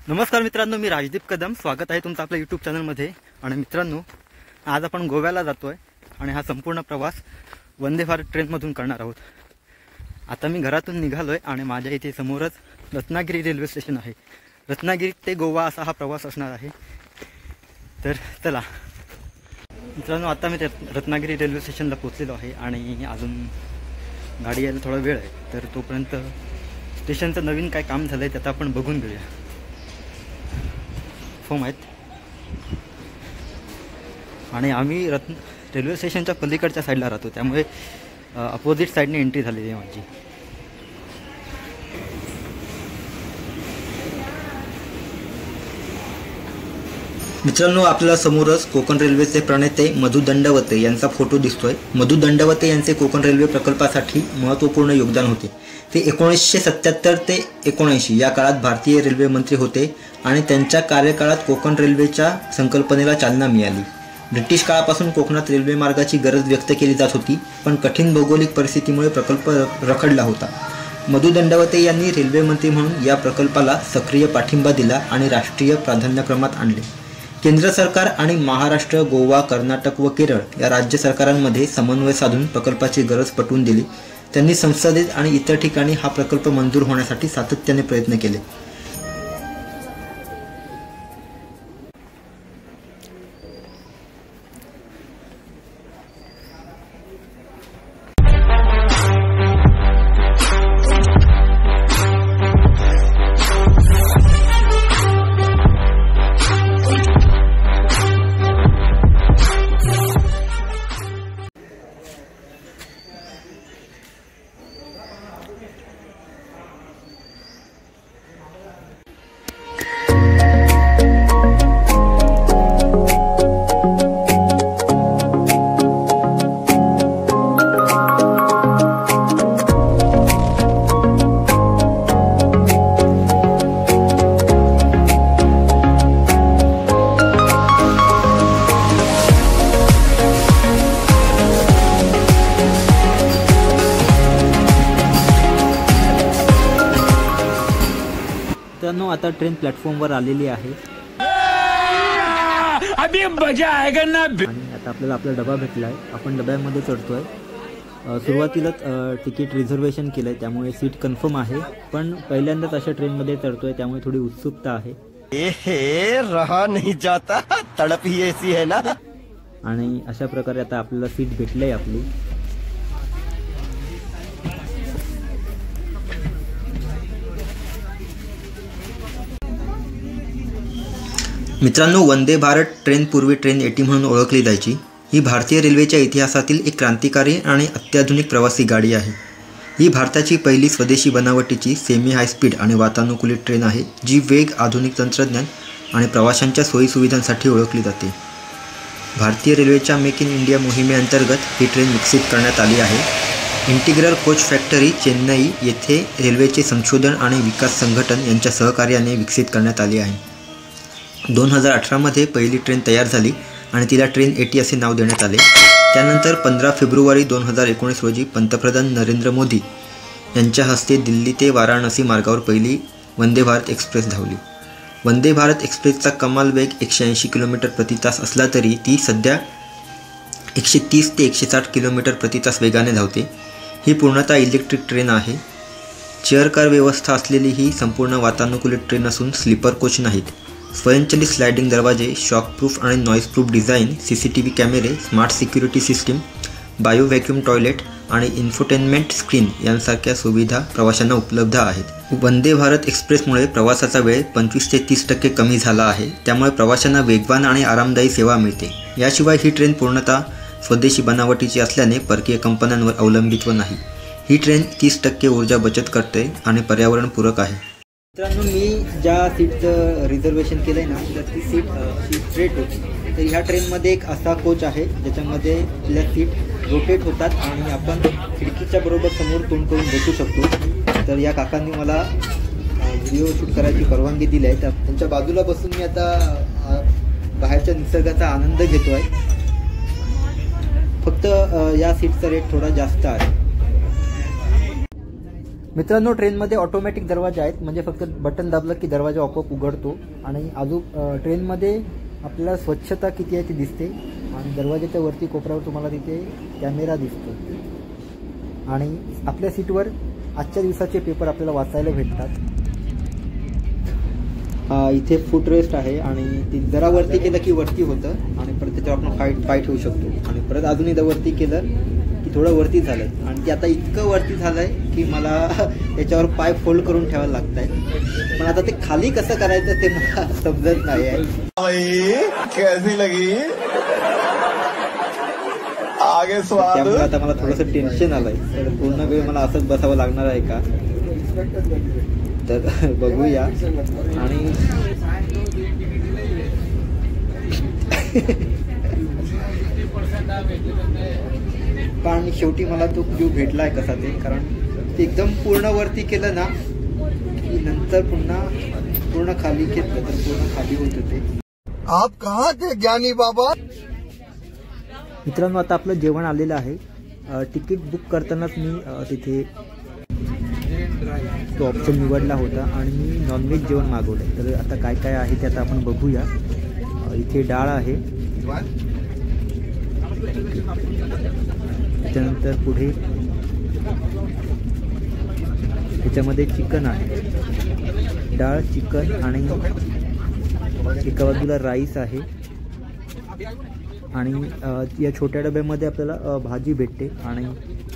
नमस्कार मित्रांनो, मी राजदीप कदम. स्वागत आहे तुमचं आपल्या यूट्यूब चॅनलमध्ये. आणि मित्रांनो, आज आपण गोव्याला जातो आहे आणि हा संपूर्ण प्रवास वंदे भारत ट्रेनमधून करणार आहोत. आता मी घरातून निघालो आहे आणि माझ्या इथे समोरच रत्नागिरी रेल्वे स्टेशन आहे. रत्नागिरी ते गोवा असा हा प्रवास असणार आहे. तर चला मित्रांनो, आता मी रत्नागिरी रेल्वे स्टेशनला पोहोचलेलो आहे आणि अजून गाडी यायला थोडा वेळ आहे. तर तोपर्यंत स्टेशनचं नवीन काय काम झालं आहे त्यात आपण बघून घेऊया. फॉर्म आहेत आणि आम्ही रेल्वे स्टेशनच्या पलीकडच्या साईडला राहतो, त्यामुळे अपोजिट साईडने एंट्री झालेली आहे माझी. मित्रांनो, आपल्याला समोरच कोकण रेल्वेचे प्रणेते मधु दंडवते यांचा फोटो दिसतोय. मधु दंडवते यांचे कोकण रेल्वे प्रकल्पासाठी महत्त्वपूर्ण योगदान होते. ते 1977 ते 1979 या काळात भारतीय रेल्वे मंत्री होते आणि त्यांच्या कार्यकाळात कोकण रेल्वेच्या संकल्पनेला चालना मिळाली. ब्रिटिश काळापासून कोकणात रेल्वे मार्गाची गरज व्यक्त केली जात होती, पण कठीण भौगोलिक परिस्थितीमुळे प्रकल्प रखडला होता. मधु दंडवते यांनी रेल्वे मंत्री म्हणून या प्रकल्पाला सक्रिय पाठिंबा दिला आणि राष्ट्रीय प्राधान्यक्रमात आणले. केंद्र सरकार आणि महाराष्ट्र, गोवा, कर्नाटक व केरळ या राज्य सरकारांमध्ये समन्वय साधून प्रकल्पाची गरज पटवून दिली. त्यांनी संसदेत आणि इतर ठिकाणी हा प्रकल्प मंजूर होण्यासाठी सातत्याने प्रयत्न केले. मित्रांनो, आता ट्रेन प्लॅटफॉर्मवर आलेली आहे अभी मजा आएगा ना. आणि आता आपल्याला आपला डबा भेटला आहे. आपण डब्यामध्ये चढतोय. सुरुवातीलाच तिकीट रिझर्वेशन केलं आहे, त्यामुळे सीट कन्फर्म आहे. पण पहिल्यांदाच अशा ट्रेनमध्ये चढतोय, त्यामुळे थोडी उत्सुकता आहे. रहा नहीं जाता, तड़प ही ऐसी है ना. आणि अशा प्रकारे आता आपल्याला सीट भेटली आहे आपली. मित्रांनो, वंदे भारत ट्रेन पूर्वी ट्रेन 80 म्हणून ओळखली जायची. ही भारतीय रेल्वेच्या इतिहासातील एक क्रांतिकारी आणि अत्याधुनिक प्रवासी गाडी आहे. ही भारताची पहिली स्वदेशी बनावटीची सेमी हाय स्पीड आणि वातानुकूलित ट्रेन आहे, जी वेग, आधुनिक तंत्रज्ञान आणि प्रवाशांच्या सोयीसुविधांसाठी ओळखली जाते. भारतीय रेल्वेच्या मेक इन इंडिया मोहिमेअंतर्गत ही ट्रेन विकसित करण्यात आली आहे. इंटिग्रल कोच फॅक्टरी चेन्नई येथे रेल्वेचे संशोधन आणि विकास संघटन यांच्या सहकार्याने विकसित करण्यात आली आहे. 2018 पहिली ट्रेन तयार झाली आणि तिला ट्रेन 80 असे नाव देण्यात आले. त्यानंतर 15 फेब्रुवारी 2019 रोजी पंतप्रधान नरेंद्र मोदी यांच्या हस्ते दिल्ली ते वाराणसी मार्गावर पहिली वंदे भारत एक्सप्रेस धावली. वंदे भारत एक्सप्रेसचा कमाल वेग 180 किलोमीटर प्रति तास असला तरी ती सध्या 130 ते 160 किलोमीटर प्रति तास वेगाने धावते. ही पूर्णतः इलेक्ट्रिक ट्रेन आहे. चेअर कार व्यवस्था असलेली ही संपूर्ण वातानुकूलित ट्रेन असून स्लीपर कोच नाहीत. स्वयंचलित स्लायडिंग दरवाजे, शॉकप्रूफ आणि नॉईज प्रूफ डिझाईन, CCTV कॅमेरे, smart security system, bio vacuum toilet आणि इन्फोटेनमेंट स्क्रीन यांसारख्या सुविधा प्रवाशांना उपलब्ध आहेत. वंदे भारत एक्सप्रेसमुळे प्रवासाचा वेळ 25 ते 30% कमी झाला आहे. त्यामुळे प्रवाशांना वेगवान आणि आरामदायी सेवा मिळते. याशिवाय ही ट्रेन पूर्णतः स्वदेशी बनावटीची असल्याने परकीय कंपन्यांवर अवलंबित्व नाही. ही ट्रेन 30% ऊर्जा बचत करते आणि पर्यावरणपूरक आहे. मित्रांनो, मी ज्या सीटचं रिझर्वेशन केलं आहे ना, तर ती सीट स्ट्रेट होती. तर ह्या ट्रेनमध्ये एक असा कोच आहे ज्याच्यामध्ये आपल्या सीट रोटेट होतात आणि आपण खिडकीच्या बरोबर समोर तोंड करून बसू शकतो. तर या काकांनी मला व्हिडिओ शूट करायची परवानगी दिली आहे. तर त्यांच्या बाजूला बसून मी आता बाहेरच्या निसर्गाचा आनंद घेतो आहे. फक्त या सीटचा रेट थोडा जास्त आहे. मित्रांनो, ट्रेनमध्ये ऑटोमॅटिक दरवाजे आहेत, म्हणजे फक्त बटन दाबलं की दरवाजा आपोआप उघडतो. आणि अजून ट्रेनमध्ये आपल्याला स्वच्छता किती आहे ती दिसते. आणि दरवाजाच्या वरती कोपऱ्यावर तुम्हाला तिथे कॅमेरा दिसतो. आणि आपल्या सीटवर आजच्या दिवसाचे पेपर आपल्याला वाचायला भेटतात. इथे फूट रेस्ट आहे आणि ती जरा वरती केलं की वरती होतं आणि परत त्याच्यावर आपण पाय ठेवू शकतो. आणि परत अजून एकदा वरती केलं की थोडं वरती झालं. आणि ते आता इतकं वरती झालं आहे की मला त्याच्यावर पाय फोल्ड करून ठेवायला लागत आहे. पण आता ते खाली कसं करायचं ते मला समजत नाही आहे. कैसी लगी आगे स्वाद. त्यामुळे आता मला थोडंसं टेन्शन आलंय. तर पूर्ण वेळ मला असंच बसावं लागणार आहे का, तर बघूया. आणि पण शेवटी मला तो व्ह्यू भेटलाय कसा ते, कारण ते एकदम पूर्ण वरती केलं ना की नंतर पुन्हा पूर्ण खाली घेतलं तर पूर्ण खाली होत होते. आप कहाँ थे ज्ञानी बाबा. मित्रांनो, आता आपलं जेवण आलेलं आहे. तिकीट बुक करतानाच मी तिथे तो ऑप्शन निवडला होता आणि मी नॉनव्हेज जेवण मागवलं. तर आता काय काय आहे ते आता आपण बघूया. इथे डाळ आहे, त्याच्यानंतर पुढे त्याच्यामध्ये चिकन आहे, डाळ, चिकन आणि एका बाजूला राईस आहे. आणि या छोट्या डब्यामध्ये आपल्याला भाजी भेटते आणि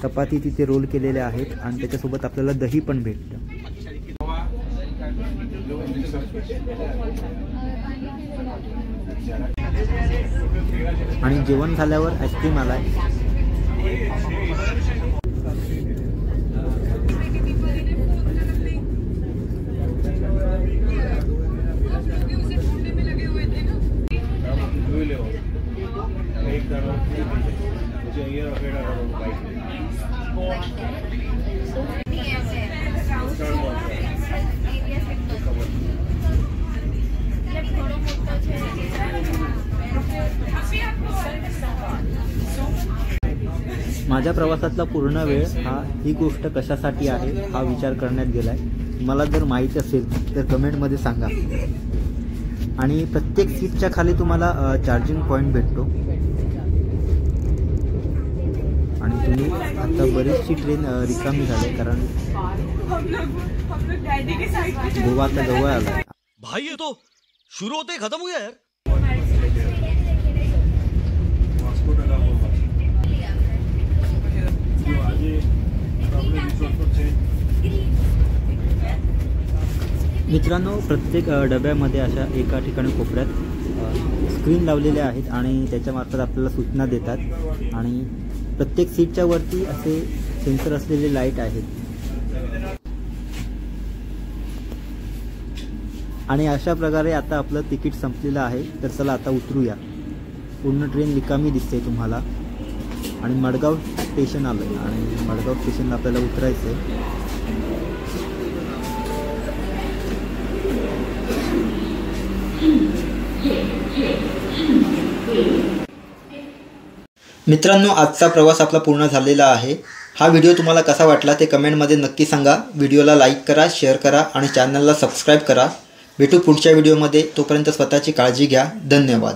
चपाती तिथे रोल केलेल्या आहेत आणि त्याच्यासोबत आपल्याला दही पण भेटतं. आणि जेवण झाल्यावर आईस्क्रीम आलाय. माझ्या प्रवासातला पूर्ण वेळ ही गोष्ट कशासाठी आहे हा विचार करण्यात गेलाय. मला जर माहिती असेल तर कमेंटमध्ये सांगा. आणि प्रत्येक सीटच्या खाली तुम्हाला चार्जिंग पॉईंट भेटतो. आणि तुम्ही आता बरीचशी ट्रेन रिकामी झाली कारण गोवा आता जवळ आला. भाई ये तो शुरू होते खत्म हो गया यार. मित्रांनो, प्रत्येक डब्यामध्ये अशा एका ठिकाणी कोपऱ्यात स्क्रीन लावलेल्या आहेत आणि त्याच्यामार्फत आपल्याला सूचना देतात. आणि प्रत्येक सीटच्या वरती असे सेन्सर असलेले लाईट आहेत. आणि अशा प्रकारे आता आपलं तिकीट संपलेलं आहे. तर चला आता उतरूया. पूर्ण ट्रेन रिकामी दिसते तुम्हाला. आणि मडगाव स्टेशन आलं आणि मडगाव स्टेशनला आपल्याला उतरायचं आहे. मित्रांनो, आजचा प्रवास आपला पूर्ण झालेला आहे. हा व्हिडिओ तुम्हाला कसा वाटला ते कमेंटमध्ये नक्की सांगा. व्हिडिओला लाईक करा, शेअर करा आणि चॅनलला सबस्क्राईब करा. भेटू पुढच्या व्हिडिओमध्ये. तोपर्यंत स्वतःची काळजी घ्या. धन्यवाद.